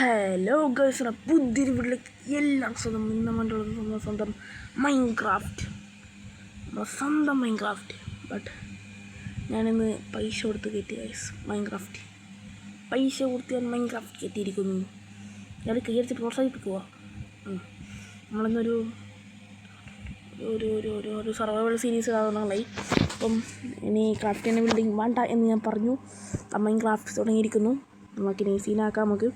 Hello guys, പുതിയൊരു വീട്ടിലേക്ക് എല്ലാം സ്വന്തം ഇന്ന് നമ്മുടെ സ്വന്തം മൈൻക്രാഫ്റ്റ് ബട്ട് ഞാനിന്ന് പൈസ കൊടുത്ത് കയറ്റി ഗൈസ്. പൈസ കൊടുത്ത് ഞാൻ മൈൻക്രാഫ്റ്റ് കയറ്റിയിരിക്കുന്നു. ഞാൻ കയറ്റി പ്രോത്സാഹിപ്പിക്കുക. നമ്മളിന്നൊരു ഒരു ഒരു ഒരു ഒരു സർവൈവൽ സീരീസ് കാണുന്നതായി. അപ്പം ഇനി ക്രാഫ്റ്റിൻ്റെ ബിൽഡിംഗ് വേണ്ട എന്ന് ഞാൻ പറഞ്ഞു. മൈൻക്രാഫ്റ്റ് തുടങ്ങിയിരിക്കുന്നു. നമുക്കിനി സീനാക്കാം. നമുക്ക്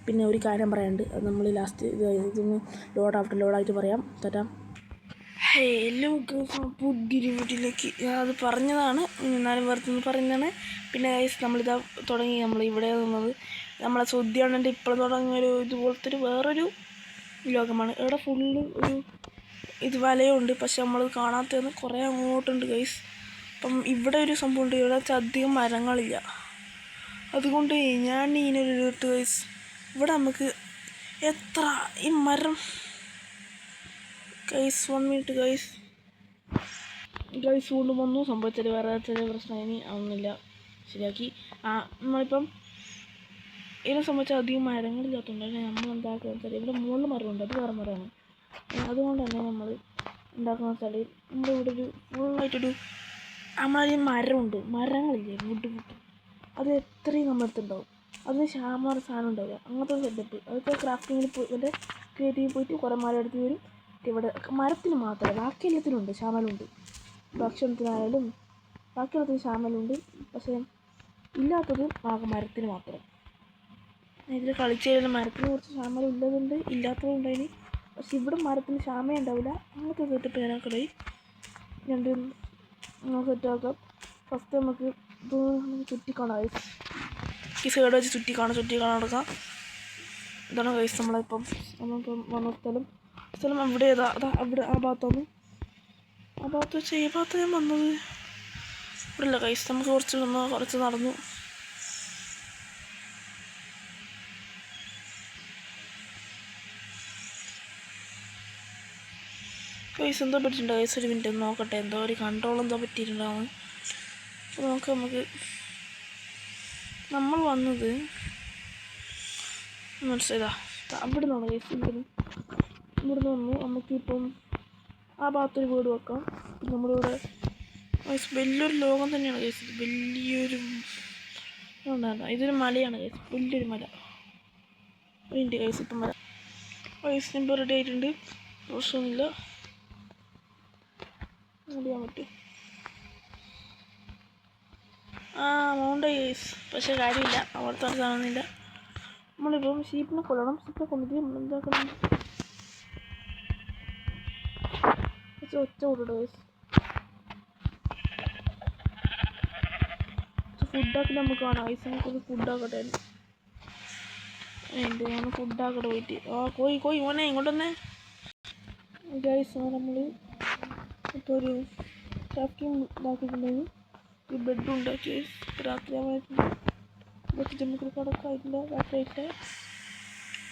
പിന്നെ ഒരു കാര്യം പറയാനുണ്ട്, അത് നമ്മൾ ലാസ്റ്റ് ഇതൊന്ന് ലോഡായിട്ട് പറയാം. തരാം. ഹലോ ഗൈസ്, പുതിയൊരു വീട്ടിലേക്ക് അത് പറഞ്ഞതാണ്, എന്നാലും വെറുതെ പറയുന്നതാണ്. പിന്നെ ഗൈസ്, നമ്മളിതാ തുടങ്ങി. ഇവിടെ നിന്നത് നമ്മളെ സുദ്ധിയാണെൻ്റെ ഇപ്പോൾ തുടങ്ങിയൊരു ഇതുപോലത്തെ ഒരു വേറൊരു ലോകമാണ്. ഇവിടെ ഫുള്ള് ഒരു ഇത് വലയുണ്ട്, പക്ഷെ നമ്മൾ കാണാത്തതെന്ന് കുറേ അങ്ങോട്ടുണ്ട് ഗൈസ്. അപ്പം ഇവിടെ ഒരു സംഭവമുണ്ട്, ഇവിടെ അധികം മരങ്ങളില്ല. അതുകൊണ്ട് ഞാൻ ഇതിനൊരു ഇട്ട് ഗൈസ്, ഇവിടെ നമുക്ക് എത്ര ഈ മരം ഗൈസ് 1 മിനിറ്റ് ഗൈസ് കൊണ്ടും ഒന്നും സംഭവിച്ചത്, വേറെ ചില പ്രശ്നം ഇനി ആവുന്നില്ല, ശരിയാക്കി. നമ്മളിപ്പം ഇതിനെ സംബന്ധിച്ച് അധികം മരങ്ങളില്ലാത്തതുകൊണ്ട് തന്നെ നമ്മൾ എന്താക്കുക വെച്ചാൽ, ഇവിടെ മുകളിൽ മരമുണ്ട്, അത് വേറെ മരമാണ്. അതുകൊണ്ട് തന്നെ നമ്മൾ ഉണ്ടാക്കുന്ന വെച്ചാൽ, നമ്മുടെ ഇവിടെ ഒരു ഫുള്ളായിട്ടൊരു നമ്മളൊരു മരങ്ങളില്ലേ, വുഡ് അത് എത്രയും നമ്മുടെ അടുത്തുണ്ടാവും. അതിന് ക്ഷാമ സാധനം ഉണ്ടാവില്ല, അങ്ങനത്തെ സെറ്റപ്പ്. അതൊക്കെ ക്രാഫ്റ്റിങ്ങിൽ പോയി ക്രിയേറ്റീവ് പോയിട്ട് കുറേ മരം എടുത്ത് വരും. ഇവിടെ മരത്തിന് മാത്രമല്ല, ബാക്കി എല്ലാത്തിനും ഉണ്ട്, ക്ഷാമലുണ്ട്. ഭക്ഷണത്തിനായാലും ബാക്കി എല്ലാത്തിനും ക്ഷാമലുണ്ട്, പക്ഷേ ഇല്ലാത്തത് മരത്തിന് മാത്രം. ഇതിൽ കളിച്ചാലും മരത്തിന് കുറച്ച് ക്ഷാമം ഉള്ളതുണ്ട്, ഇല്ലാത്തതുണ്ടായിന്. പക്ഷെ ഇവിടെ മരത്തിന് ക്ഷാമം ഉണ്ടാവില്ല. അങ്ങനത്തെ സെറ്റപ്പ് ഞാനൊക്കെ രണ്ടും സെറ്റാക്കാം. ഫസ്റ്റ് നമുക്ക് ഇത് ചുറ്റിക്കാണാം ഗൈസ്. ഈ സൈഡ് വെച്ച് ചുറ്റിക്കാണാൻ എടുക്കാം. ഇതാണ് ഗൈസ് നമ്മളിപ്പം വന്ന സ്ഥലം അവിടെ അവിടെ ആ ഭാഗത്ത് വെച്ച് ഈ ഭാഗത്ത് ഞാൻ വന്നത് ഇവിടെ ഇല്ല ഗൈസ്. നമുക്ക് കുറച്ച് നടന്നു. ഗൈസ് എന്തോ പറ്റിയിട്ടുണ്ട് ഗൈസ്, ഒരു മിനിറ്റ് നോക്കട്ടെ. എന്തോ ഒരു കൺട്രോൾ എന്തോ പറ്റിയിട്ടുണ്ടാവും. നമുക്ക് നമ്മൾ വന്നത് മനസ്സിലാ അവിടെ നിന്നാണ് ഗൈസ്. ഇവിടെ വന്നു. നമുക്കിപ്പം ആ ഭാഗത്തൊരു വീട് വെക്കാം. നമ്മളിവിടെ ഗൈസ് വലിയൊരു ലോകം തന്നെയാണ് ഗൈസ്. വലിയൊരു ഇതൊരു മലയാണ് ഗൈസ്, വലിയൊരു മല. അതിൻ്റെ ഗൈസ് ഇപ്പം മല ഗൈസ് ഇപ്പോൾ റെഡി ആയിട്ടുണ്ട്, പ്രശ്നമൊന്നുമില്ല, അറിയാൻ പറ്റും. മൗണ്ട് ഗൈസ്, പക്ഷേ കാര്യമില്ല, അവിടുത്തെ സാധനമൊന്നുമില്ല. നമ്മളിപ്പം ഷീപ്പിനെ കൊണ്ടിട്ട് നമ്മൾ എന്താക്കണം, ഒറ്റ കൊടുട്ടോ ഗൈസ്. ഫുഡാക്കി നമുക്ക് കാണാം ഗൈസ്. നമുക്കൊരു ഫുഡാക്കട്ടെ. ഞാൻ ഫുഡാക്കട്ടെ പോയിട്ട്. കോയി മോനെ ഇങ്ങോട്ടൊന്നേ ഗൈസ്. നമ്മൾ ഇപ്പോൾ ഒരു ക്രാഫ്റ്റിംഗ് ഇതാക്കിയിട്ടുണ്ടെങ്കിൽ ഈ ബെഡ് ഉണ്ടാക്കി രാത്രിയാവായിട്ട് നമുക്ക് കിടക്കായിട്ടില്ല. രാത്രിയായിട്ട്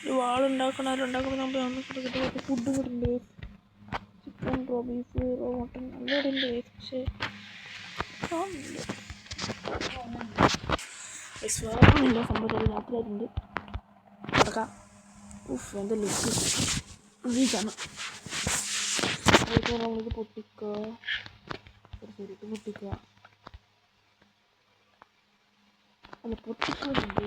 ഒരു വാളുണ്ടാക്കുമ്പോൾ നമ്മൾ കിട്ടുന്ന ഫുഡ് കിട്ടുന്നുണ്ട്. ചിക്കൻ, ബീഫ്, മട്ടൺ എല്ലാം ഉണ്ട്. പക്ഷേ വേറൊന്നുമില്ല സംഭവം. രാത്രിയായിട്ടുണ്ട്, കിടക്കാം. എൻ്റെ ലുക്ക് വീട്ടാണ്. നമ്മളിത് പൊട്ടിക്കുക. അല്ല പൊട്ടിക്കാറുണ്ട്.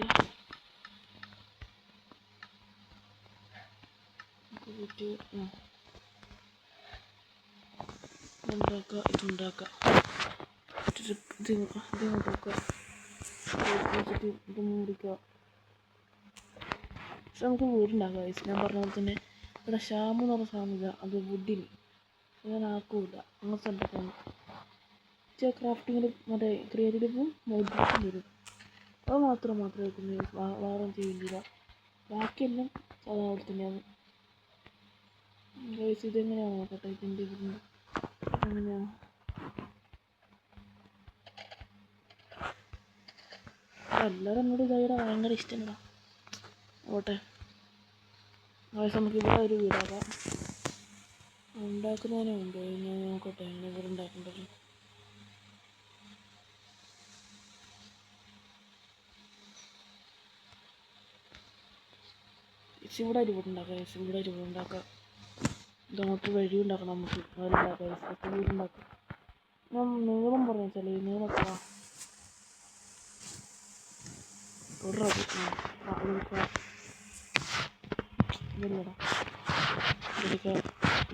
ഇതുണ്ടാക്കാം. ഇത് മുറിക്കുക. പക്ഷെ നമുക്ക് വീടുണ്ടാക്കാം. ഞാൻ പറഞ്ഞ പോലെ തന്നെ ഇവിടെ ക്ഷാമം എന്ന് പറഞ്ഞ സാധനമില്ല. അത് വുഡിന് ഞാൻ ആക്കൂല. അങ്ങനത്തെ ഉണ്ടാക്കാൻ ക്രാഫ്റ്റിങ്ങിൽ മറ്റേ ക്രിയേറ്റീവും മോഡിഫിക്കേഷൻ വരും. അത് മാത്രമേ വേറെ ചെയ്യില്ല. ബാക്കിയെല്ലാം സാധാരണ തന്നെയാണ് ഗൈസ്. ഇതെങ്ങനെയാണ് നോക്കട്ടെ. ഇതിൻ്റെ എങ്ങനെയാണ് എല്ലാവരും എന്നോട് ഇതായിടാ ഭയങ്കര ഇഷ്ടമാണ്. ഓട്ടെ ഗൈസ്, നമുക്ക് ഇവിടെ ഒരു വീടാക്കാം. ഉണ്ടാക്കുന്നതിനെ മുമ്പ് ഞാൻ നോക്കട്ടെ എങ്ങനെ ഇവിടെ ഉണ്ടാക്കേണ്ടത്. ഇവിടെ ഒരു വീടുണ്ടാക്കാം ഇവിടെ ഒരു വീടുണ്ടാക്കാം. ഇതങ്ങോട്ട് വഴി ഉണ്ടാക്കണം നമുക്ക്. അതുണ്ടാക്കാം വീടുണ്ടാക്കാം. ഞാൻ നീളം പറഞ്ഞു വെച്ചാൽ ഈ നീളമൊക്കെ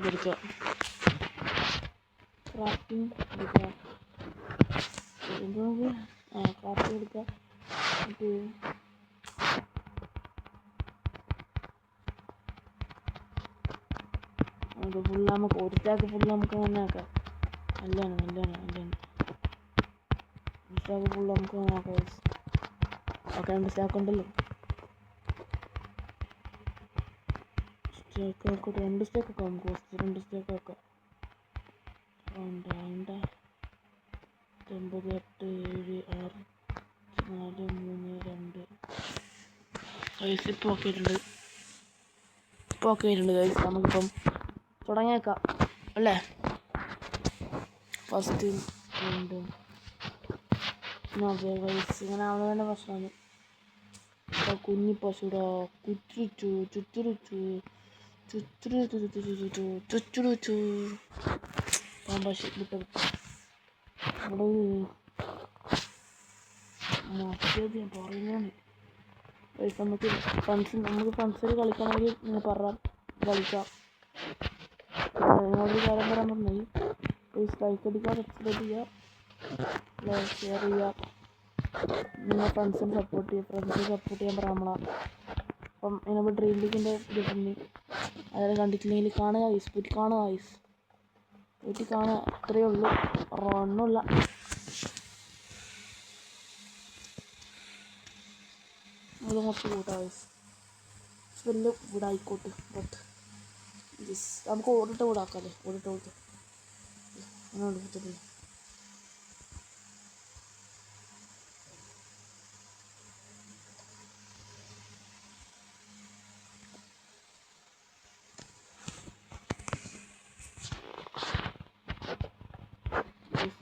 ഇതെടുക്കുക ക്രാഫ്റ്റിംഗ് എടുക്കുക. എന്ത് ക്രാഫ്റ്റിംഗ് എടുക്കുക. എന്നിട്ട് അത് ഫുള്ള് നമുക്ക് ഒരു സ്റ്റാക്ക് ഫുള്ള് നമുക്ക് അങ്ങനെ ആക്കാം. നല്ലതാണ് സ്റ്റാക്ക് ഫുള്ള് നമുക്ക് അങ്ങനെ ആക്കാം. ഓക്കെ 2 സ്റ്റാക്ക് ഉണ്ടല്ലോ. സ്റ്റാക്ക് ആക്കട്ടെ 2 സ്റ്റാക്ക് ആക്കാം നമുക്ക്. 2 സ്റ്റാക്ക് ആക്കാം. 2 9 8 7 6 4 3 2 ഗൈസ് ഇപ്പോൾ ഓക്കെ ആയിട്ടുണ്ട് ഗൈസ്. നമുക്കിപ്പം തുടങ്ങിയേക്കാം അല്ലേ. ഫസ്റ്റ് 2 ഗൈസ് ഇങ്ങനെ ആവുന്നതിൻ്റെ പ്രശ്നമാണ്. കുഞ്ഞി പശുടാ ചുച്ചുരു പശു വിട്ടു അവിടെ പറയുന്നതാണ്. നമുക്ക് ഫ്രണ്ട്സിൽ കളിക്കണമെങ്കിൽ നിങ്ങൾ പറഞ്ഞാൽ കളിക്കാം. നിങ്ങളൊരു കാര്യം പറയാൻ പറഞ്ഞാൽ ലൈക്ക് അടിക്കുക, സബ്സ്ക്രൈബ് ചെയ്യുക, ഷെയർ ചെയ്യുക. നിങ്ങൾ ഫ്രണ്ട്സിനെ സപ്പോർട്ട് ചെയ്യാൻ പറയാം നമ്മളാ. അപ്പം നമ്മൾ ഡ്രീം ലീഗിൻ്റെ ഇട്ടിട്ടുണ്ട്. അതായത് കണ്ടിട്ടില്ലെങ്കിൽ കാണുക പോയിട്ട് കാണുക അത്രയേ ഉള്ളൂ. ഒന്നുമില്ല. അത് കുറച്ച് കൂട്ടാം വലിയ വീടായിക്കോട്ടെ. ബട്ട് നമുക്ക് ഓടിട്ട വീടാക്കാമല്ലേ. ഓടിട്ട അങ്ങനെ എടുത്തിട്ടില്ല.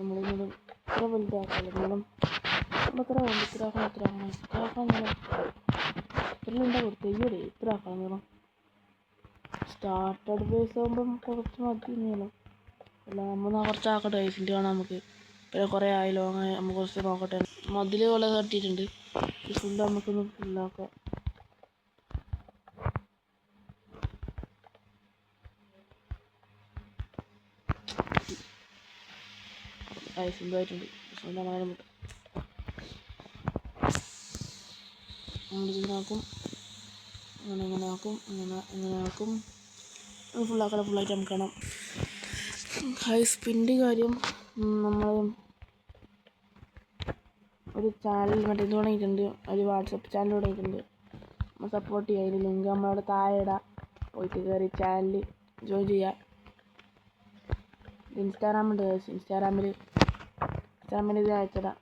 നമ്മളിങ്ങനെ ഇത്ര വലുതാക്കാമല്ലോ. നീളം ഇത്ര ആക്കണം. ഇത്രയുണ്ടാവും തെയ്യൂടെ ഇത്ര ആക്കണം നീളം. സ്റ്റാർട്ടഡ് ബേസ് ആകുമ്പം കുറച്ച് മതി നീളം. അല്ല നമ്മൾ കുറച്ചാക്കട്ടെ വയസ്സിൻ്റെ കാണാം നമുക്ക്. പിന്നെ കുറേ ആയല്ലോ അങ്ങനെ നമുക്ക് കുറച്ച് നോക്കട്ടെ. മതിൽ പോലെ തട്ടിയിട്ടുണ്ട്. ഈ ഫുള്ള് നമുക്കൊന്ന് ഫുള്ളാക്കാം. സിമ്പിളായിട്ടുണ്ട്. സമാധാനം കിട്ടും. നമ്മളിങ്ങനെ ആക്കും, ഇങ്ങനെ ആക്കും. ഫുള്ളായിട്ട് നമുക്ക് കാണാം. സ്പിൻ്റെ കാര്യം നമ്മൾ ഒരു ചാനൽ മറ്റേ ഇത് തുടങ്ങിയിട്ടുണ്ട്. ഒരു വാട്സപ്പ് ചാനൽ തുടങ്ങിയിട്ടുണ്ട്. നമ്മൾ സപ്പോർട്ട് ചെയ്യുക. അതിൻ്റെ ലിങ്ക് നമ്മളവിടെ താഴെ ഇടാം. പോയിട്ട് കയറി ചാനൽ ജോയിൻ ചെയ്യുക. ഇൻസ്റ്റാഗ്രാമുണ്ട്. ഇൻസ്റ്റാഗ്രാമിൽ ഇത് അയച്ചിടാം.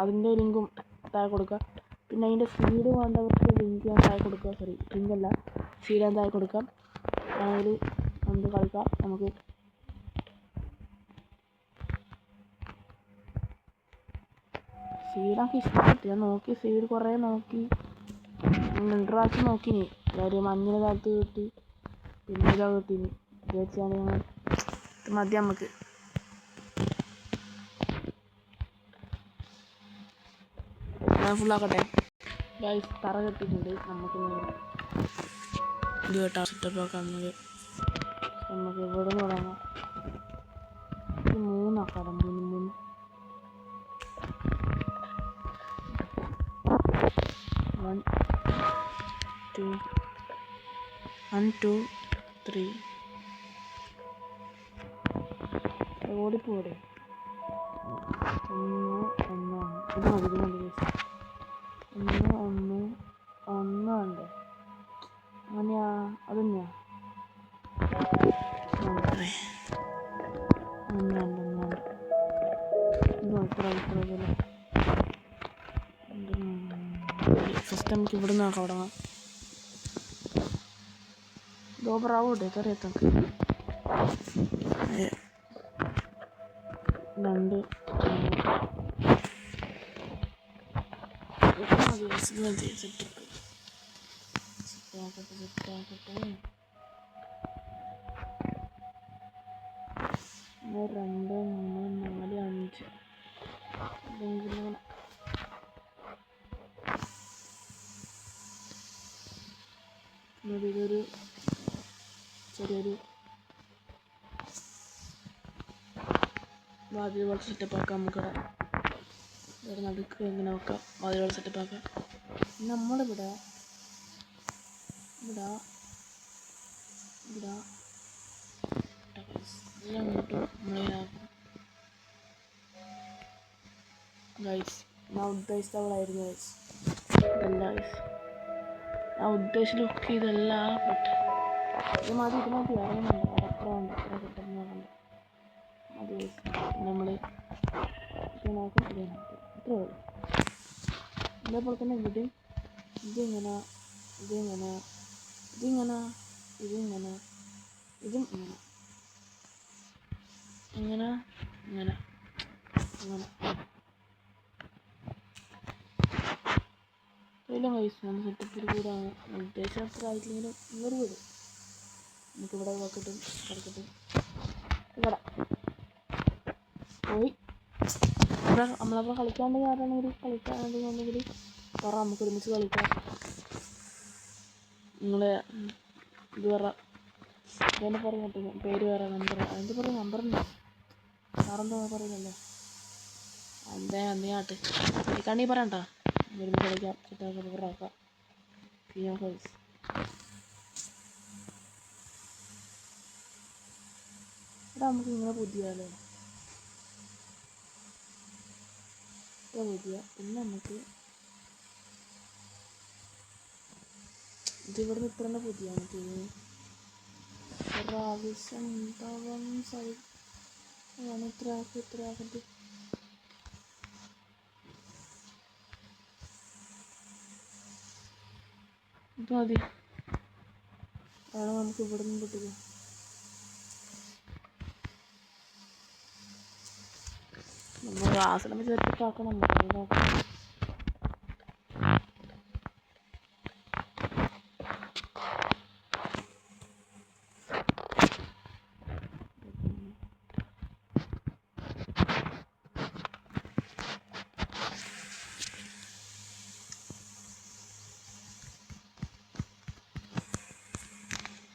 അതിൻ്റെ ലിങ്കും താഴെ കൊടുക്കുക. പിന്നെ അതിൻ്റെ സീഡ് വേണ്ടവർക്ക് ലിങ്ക് ഞാൻ താഴെ കൊടുക്കുക. ലിങ്കല്ല, സീഡ് ഞാൻ താഴെ കൊടുക്കാം. അതിൽ നമുക്ക് കളിക്കാം. നമുക്ക് സീഡൊക്കെ ഇഷ്ടപ്പെട്ടു. ഞാൻ സീഡ് കുറേ നോക്കി. 2 പ്രാവശ്യം നോക്കിനി. ഒരു മഞ്ഞൾ കാലത്ത് കിട്ടി, പിന്നെ ഇതാ കിട്ടീനി. വിചാരിച്ചാണ് ഞങ്ങൾ മതി നമുക്ക്. ഞാൻ ഫുള്ളാക്കട്ടെ. തറ കെട്ടിയിട്ടുണ്ട്. നമുക്ക് ഇത് കേട്ടാ സെറ്റപ്പ് ആക്കാമെന്നത്. നമുക്ക് ഇവിടെ നിന്ന് തുടങ്ങാം. 3 ആക്കാം. 3 1 2 3 ഓടിപ്പോടെ. 1 ഇത് മതി. 1 ഉണ്ട്. അങ്ങനെയാ അതന്നെയാ. 1 ഫസ്റ്റ് നമുക്ക് ഇവിടെ നിന്നാക്കാം തുടങ്ങാം. ഡോബറാവൂട്ടെ കറിയത്താം. 2 സെറ്റപ്പ് സെറ്റാക്കട്ടെ. 1 2 3 4 5 എന്തെങ്കിലും ഇതൊരു ചെറിയൊരു വാതിൽ പോലെ സെറ്റപ്പാക്കാം. നമുക്കിവിടെ ഇവിടെ നടുക്ക് എങ്ങനെ നോക്കാം. വാതിൽ പോലെ സെറ്റപ്പാക്കാം. നമ്മളിവിടെ ഇവിടെ ഇവിടെ എല്ലാം ഇങ്ങോട്ട് നമ്മളിതാക്കും. ഗൈസ് ഞാൻ ഉദ്ദേശിച്ച അവളായിരുന്നു ഗൈസ്. ഇതല്ല ഗൈസ് ഞാൻ ഉദ്ദേശിച്ച ലുക്ക് ഇതല്ല. ബട്ട് ഇത് മതി ഇറങ്ങുന്നുണ്ട്. അത്ര ഉണ്ട്. അത്ര കിട്ടുന്ന മതി ഗൈസ്. നമ്മൾ ഇതിനാക്കും ഇതിനാക്കും ഇത്രേ ഉള്ളൂ. ഇതേപോലെ തന്നെ ഇവിടെയും ഇതിങ്ങനെ ഇതിങ്ങനെ ഇതിങ്ങനെ ഇതിങ്ങനെ ഇതും ഇങ്ങനെ ഇങ്ങനെ ഇങ്ങനെ അങ്ങനെ എല്ലാം കഴിച്ചു. നമ്മൾ സെറ്റപ്പിൽ കൂടാണ് ഉദ്ദേശം. അത്ര ആയിട്ടില്ലെങ്കിലും ഇവർ വിടും. നമുക്കിവിടെ വെക്കട്ടും കിടക്കട്ടും. ഇവിടെ പോയി ഇവിടെ നമ്മളവിടെ കളിക്കാണ്ടെങ്കിൽ ആരാണെങ്കിൽ കളിക്കാണ്ടെങ്കിൽ പറ, നമുക്ക് ഒരുമിച്ച് കളിക്കാം. നിങ്ങളെ ഇത് പറ, ഇതെന്നെ പറഞ്ഞിട്ട് പേര് പറ, നമ്പർ അതിൻ്റെ പറയും. നമ്പറുണ്ട് സാറെന്താ പറയുന്നല്ലേ. അന്തയാട്ട് കളിക്കാണ്ടെങ്കിൽ പറയണ്ട. ഒരുമിച്ച് കളിക്കാം. സെറ്റാക്കാം. ഇവറാക്കാം. ചെയ്യാം ഗൈസ്. ഇവിടെ നമുക്ക് ഇങ്ങനെ പുതിയാലോ പുതിയ. പിന്നെ നമുക്ക് ഇതിവിടെ നിന്ന് ഇത്ര തന്നെ പുതിയ. നമുക്ക് പ്രാവശ്യം ഉണ്ടാവാൻ സാധിക്കും. ഇത്ര ആക്കട്ടെ. ഇത് മതി. അതാണ് നമുക്ക് ഇവിടെ നിന്ന് കിട്ടുക. നമ്മൾ ക്ലാസ്സിലും സെറ്റപ്പാക്കണം. നോക്കണം.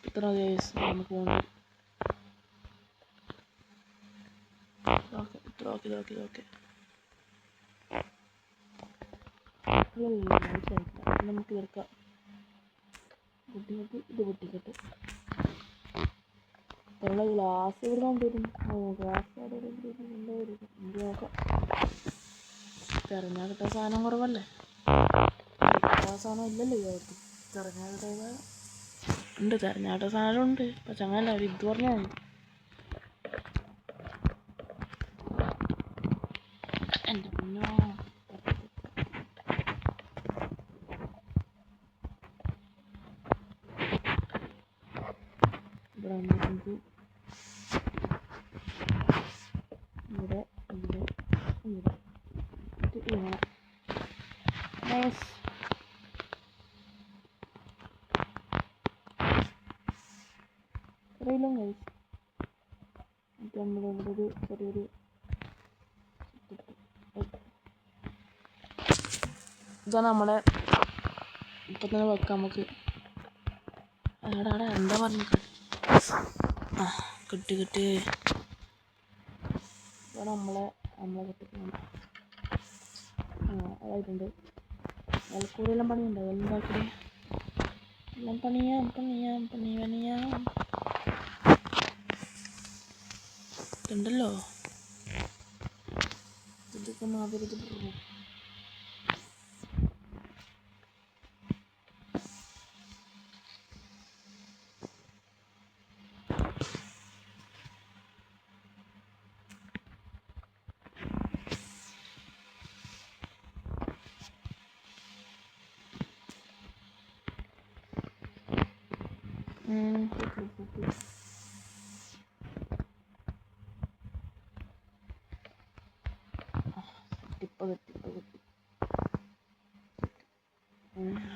ഇത്ര കേസ് നമുക്ക് വേണം. ഓക്കെ നമുക്ക് തീർക്കാം. ഇത് പൊട്ടിക്കട്ടെ. ഉള്ള ഗ്ലാസ് ഇവിടെ കൊണ്ടുവരും. ഗ്ലാസ് അവിടെ നോക്കാം. തെരഞ്ഞാൽ കിട്ടാൻ സാധനം കുറവല്ലേ. സാധനം ഇല്ലല്ലോ ഇയാൾക്ക്. തെരഞ്ഞാൽ കിട്ടാൻ ഉണ്ട്. തെരഞ്ഞാട്ട സാധനം ഉണ്ട്. പക്ഷെ അങ്ങനല്ല ഒരു ഇത് പറഞ്ഞാൽ മതി. എൻ്റെ പൊന്നോ ഇവിടെ നമുക്ക് ഇവിടെ ഇങ്ങനെ നൈസ്. ഇത്രയിലും കഴിച്ചു. നമ്മളിവിടെ ഒരു ചെറിയൊരു ഇതാണ് നമ്മളെ ഇപ്പം തന്നെ വെക്കാം. നമുക്ക് അവിടെ എന്താ പറഞ്ഞു കിട്ടി ഇതാണ് നമ്മളെ കിട്ടിക്കണം. അതായിട്ടുണ്ട്. അയൽക്കൂടെല്ലാം പണിയുണ്ട്. അതെല്ലാം ഉണ്ടാക്കി എല്ലാം പണിയാം ഉണ്ടല്ലോ. ഇതൊക്കെ മാതിരി പോകും.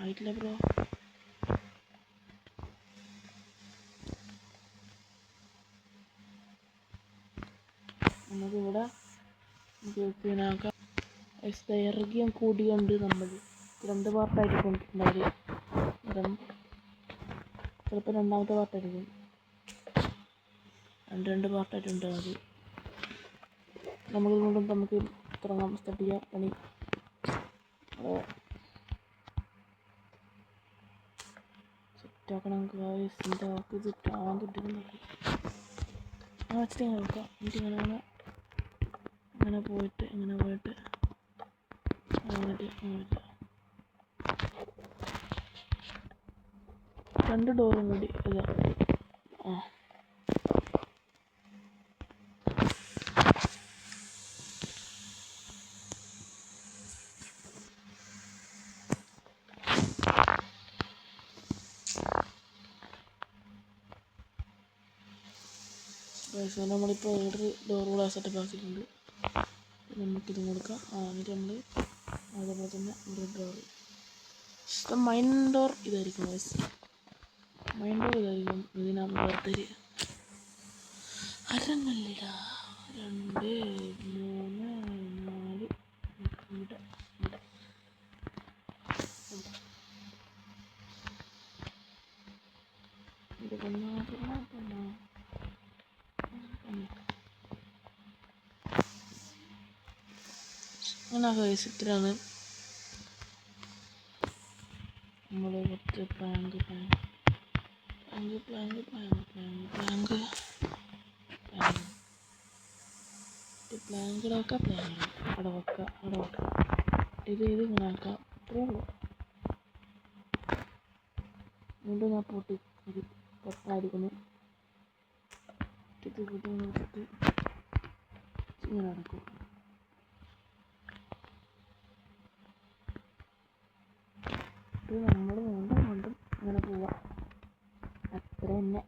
ആയിട്ടില്ല ബ്രോ. ദൈർഘ്യം കൂടിയുണ്ട് നമ്മൾ 2 പാർട്ടായിരിക്കും ഉണ്ടാവുക. ചിലപ്പോൾ രണ്ടാമത്തെ പാർട്ടായിരിക്കും. രണ്ട് പാർട്ടായിട്ടുണ്ട്. അത് നമുക്കിതുകൊണ്ടും നമുക്ക് തുടങ്ങാം. സ്റ്റാർട്ട് ചെയ്യാം പണി. സെറ്റാക്കണം. എൻ്റെ വാക്ക് ചുറ്റാൻ തൊട്ടിട്ട് വെച്ചിട്ട് ഇങ്ങനെ നോക്കാം. എന്നിട്ട് ഇങ്ങനെ പോയിട്ട് അങ്ങോട്ട് 2 ഡോറും കൂടി ഇതാ. നമ്മളിപ്പോൾ ഏതൊരു ഡോർ കൂടെ സെറ്റപ്പ് ആക്കിയിട്ടുണ്ട്. നമുക്കിത് കൊടുക്കാം. എന്നിട്ട് നമ്മൾ അതേപോലെ തന്നെ ഒരു ഡോർ മൈൻ ഡോർ ഇതായിരിക്കും. ഇതിനകത്ത് പുറത്തേക്ക് അരങ്ങല്ലിട 2 3 4 ഇവിടെ അങ്ങനെ ഇത്രയാണ് നമ്മൾ കുറച്ച് പ്ലാങ്ക് അവിടെ വെക്കാം. ഇത് ഇങ്ങനെ ആക്കാം. അത്രേ ഉള്ളൂ. വീണ്ടും ഞാൻ പൊട്ടായിരിക്കുന്നു. ഇത് നോക്കിയിട്ട് ഇങ്ങനെ നടക്കും. ഇത് നമ്മൾ വീണ്ടും അങ്ങനെ പോവാം. അത്ര തന്നെ.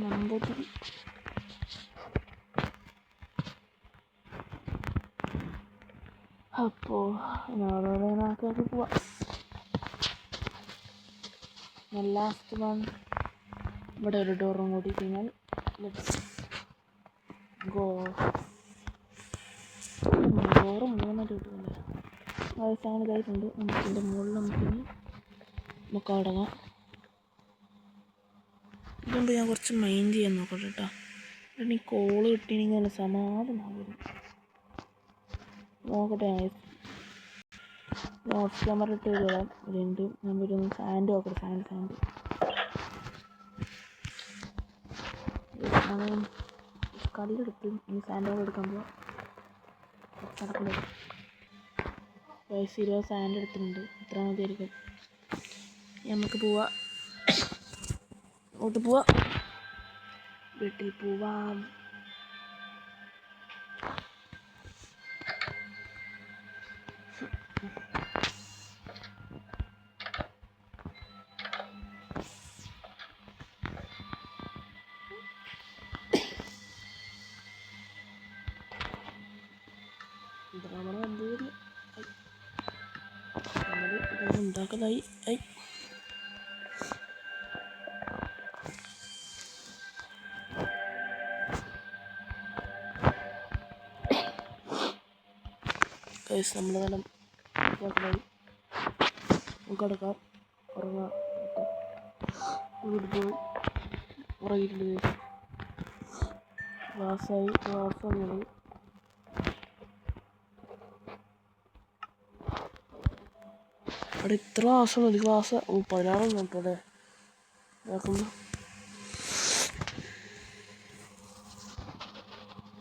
നമ്പോത്തിരി അപ്പോൾ ഓരോരോ നാൾക്കാർക്ക് പോവാം. ലാസ്റ്റ് ഇവിടെ ഒരു ഡോറും കൂടി കഴിഞ്ഞാൽ ഡോറ് 3 കിട്ടുമല്ലേ. സാധനം ഇതായിട്ടുണ്ട്. നമുക്കിൻ്റെ മുകളിൽ നമുക്ക് അടങ്ങാം. ഇതുകൊണ്ട് ഞാൻ കുറച്ച് മൈൻഡ് ചെയ്യാൻ നോക്കട്ടെ കേട്ടോ. ഈ കോള് കിട്ടിയെങ്കിൽ നല്ല സമാധാനമാകും. നോക്കട്ടെ. ഓഫ് ക്യാമറ ഇട്ട് വരാം. ഞാൻ വരുന്ന സാൻഡ് നോക്കട്ടെ. സാൻഡ് കല്ലെടുത്ത് ഇനി സാൻഡ് എടുക്കാൻ പോവാം. നടക്കുന്നത് 20 സാൻഡ് എടുത്തിട്ടുണ്ട്. എത്ര മതിയായിരിക്കും. നമുക്ക് പോവാം. അങ്ങോട്ട് പോവാം. വീട്ടിൽ പോവാം. ഉണ്ടാക്കലായി. നമ്മൾ വേണം കിടക്കാം. ഉറങ്ങാം. വീട്ടിൽ പോയി ഉറങ്ങിയിട്ടുണ്ട്. ക്ലാസ്സായി. അവിടെ ഇത്ര ക്ലാസ്സുള്ളൂ. ഒരു ക്ലാസ് 16 നോക്കട്ടെ. നോക്കുമ്പോൾ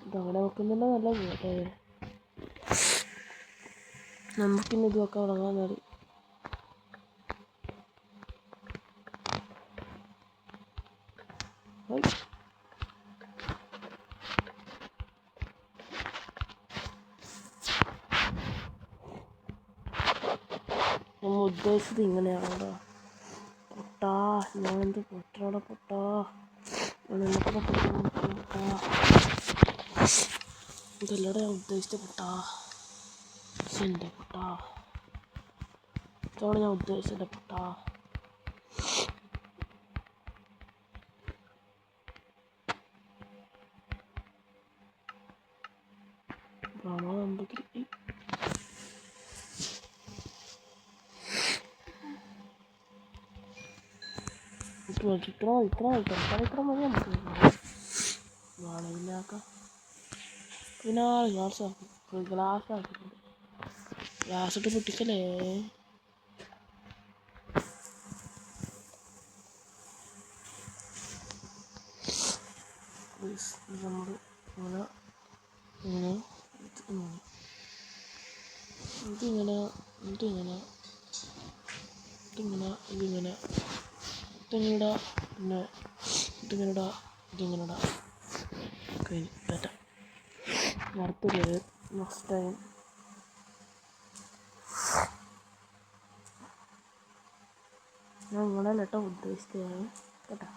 ഇതങ്ങനെ വെക്കുന്നില്ല. നല്ല പോട്ടെ. നമുക്കിന്ന് ഇത് വെക്കാൻ തുടങ്ങാൻ മതി. നമ്മൾ ഉദ്ദേശിച്ചത് ഇങ്ങനെയാണോ പൊട്ടാ. ഞാനെന്ത് പൊട്ടാ. ഇതല്ലടെ ഞാൻ ഉദ്ദേശിച്ച പൊട്ടാ. എൻ്റെ പൊട്ടാ. ഇതാണ് ഞാൻ ഉദ്ദേശിച്ചത് പൊട്ടാ. ഇത്ര മതി നമുക്ക് വാളയില്ലാക്കാം. പിന്നെ ഗ്ലാസ് ആക്കിയിട്ടുണ്ട്. ഗ്ലാസ് ഇട്ട് പൊട്ടിക്കലേ. നമ്മൾ ഇങ്ങനെ ഇതിങ്ങനെ ഇതിങ്ങനെ ഇതിങ്ങനെ ഇതിങ്ങനെ ഇതിങ്ങനെ ഇടാം. പിന്നെ ഇതിങ്ങനെ ഇടാം, ഇതിങ്ങനെ ഇടാം. കഴിഞ്ഞ് പറ്റാം. അടുത്തത് നെക്സ്റ്റ് ടൈം ഞാൻ നിങ്ങളല്ല കേട്ടോ ഉദ്ദേശിച്ചത് കേട്ടോ.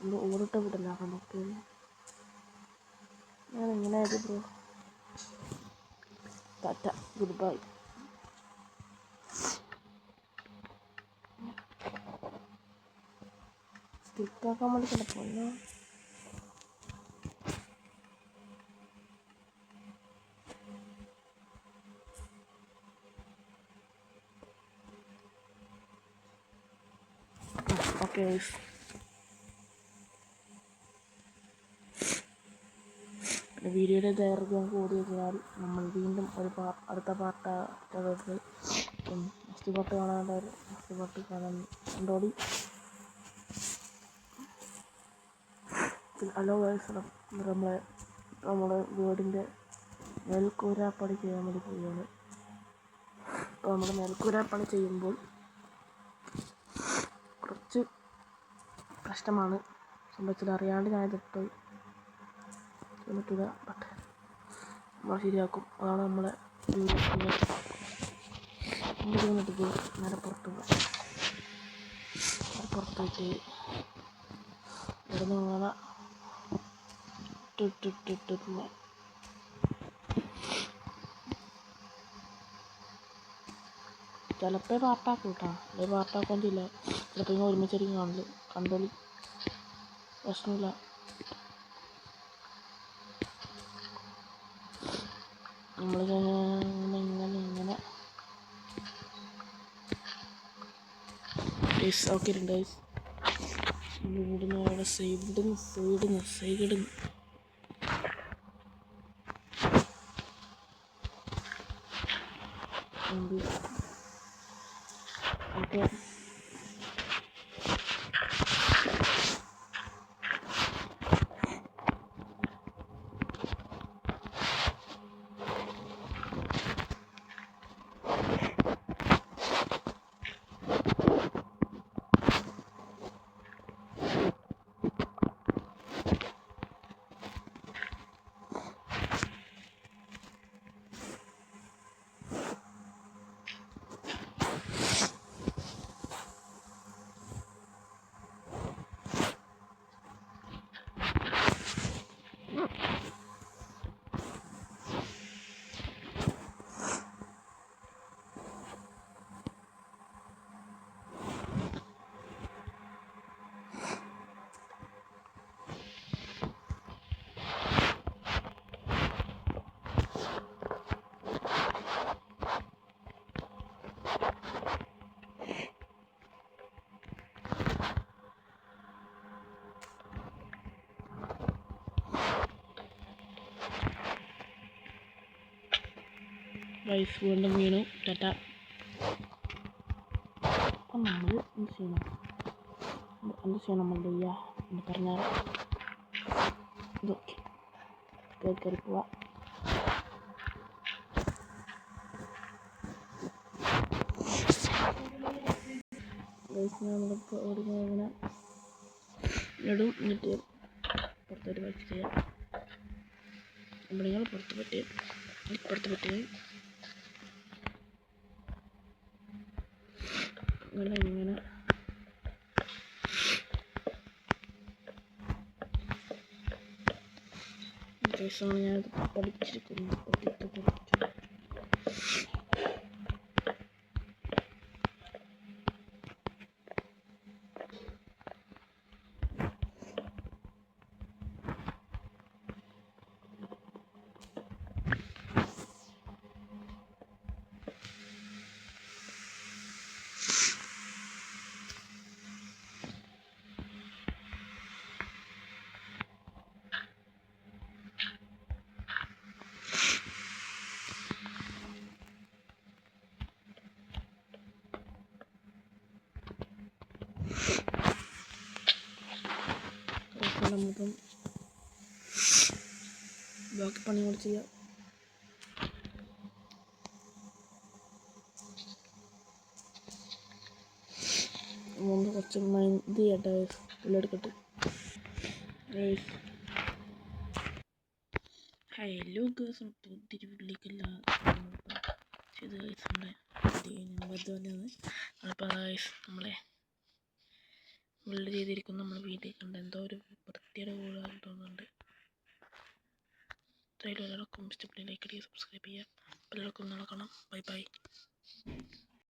ഒന്ന് ഓടിട്ട വിടല്ല നമുക്ക്. ഞാൻ എങ്ങനെ ആയത് ബ്രോ. Tata, goodbye. സ്റ്റിക്കാക്കാൻ വേണ്ടി കിടപ്പോ. ഓക്കെ വീഡിയോയുടെ ദൈർഘ്യം കൂടി കഴിഞ്ഞാൽ നമ്മൾ വീണ്ടും ഒരു അടുത്ത പാർട്ട് നെക്സ്റ്റ് പാർട്ട് കാണാൻ കണ്ടോടി. ഹലോ ഗൈസ്, നമ്മളെ വീടിൻ്റെ മേൽക്കൂരാപ്പണി ചെയ്യാൻ വേണ്ടി പോവുകയാണ്. അപ്പോൾ നമ്മൾ മേൽക്കൂരാപ്പണി ചെയ്യുമ്പോൾ കുറച്ച് കഷ്ടമാണ് സംഭവിച്ചത്. അറിയാണ്ട് ഞാൻ ഇതിട്ട് പറ്റില്ല. ബട്ട് നമ്മൾ ശരിയാക്കും. അതാണ് നമ്മളെ എന്നിട്ട് നേരെ പുറത്ത് പോയിട്ട് ഇവിടെ നിന്ന് അങ്ങനെ ഇട്ടിട്ടിട്ടിട്ട് ചിലപ്പോൾ പാർട്ടാക്കും കേട്ടോ. അല്ലെങ്കിൽ പാർട്ടാക്കാൻ ചെയ്യില്ല. ചിലപ്പോൾ ഇങ്ങനെ ഒരുമിച്ചായിരിക്കും കണ്ടോളി, പ്രശ്നമില്ല. നമ്മളിങ്ങനെ ഓക്കെ ഉണ്ട്. ഇവിടുന്ന് അവിടെ സൈഡിന്ന് ഓക്കെ. വൈഫ് വീണ്ടും വീണു. ടാറ്റ. അപ്പം നമ്മൾ എന്ത് ചെയ്യണം മല്ലയ്യ എന്ന് പറഞ്ഞാൽ ഇതൊക്കെ കയറി പോവാം. നമ്മളിപ്പോൾ ഓടിങ്ങനെ ഇടും. എന്നിട്ട് പുറത്തോട്ട് വലിച്ച് ചെയ്യാം. നമ്മൾ പുറത്ത് പറ്റി ഇങ്ങനെ ദിവസമാണ് ഞാനത് പഠിച്ചിരിക്കുന്നത്. നമ്മളിപ്പം ബാക്കി പണി കൂടി ചെയ്യാം. ഒന്ന് കുറച്ച് മൈൻഡ് ചെയ്യട്ടെ, ഉള്ളെടുക്കട്ടെ. ഹലോ ഗേൾസ്, പുതിയൊരു വീട്ടിലേക്കല്ല ചെയ്ത് കഴിച്ചിട്ടുണ്ട്. നമ്മളിപ്പോൾ നമ്മളെ വീട് ചെയ്തിരിക്കും. നമ്മൾ വീട്ടിൽ കണ്ട് എന്തോ ഒരു വൃത്തിയുടെ കൂടുതലായി തോന്നുന്നുണ്ട്. ഇത്രയും എല്ലാവർക്കും ഇഷ്ടപ്പെട്ടില്ല, ലൈക്ക് ചെയ്യുക, സബ്സ്ക്രൈബ് ചെയ്യുക. എല്ലാവർക്കും നാളെ കാണാം. Bye bye.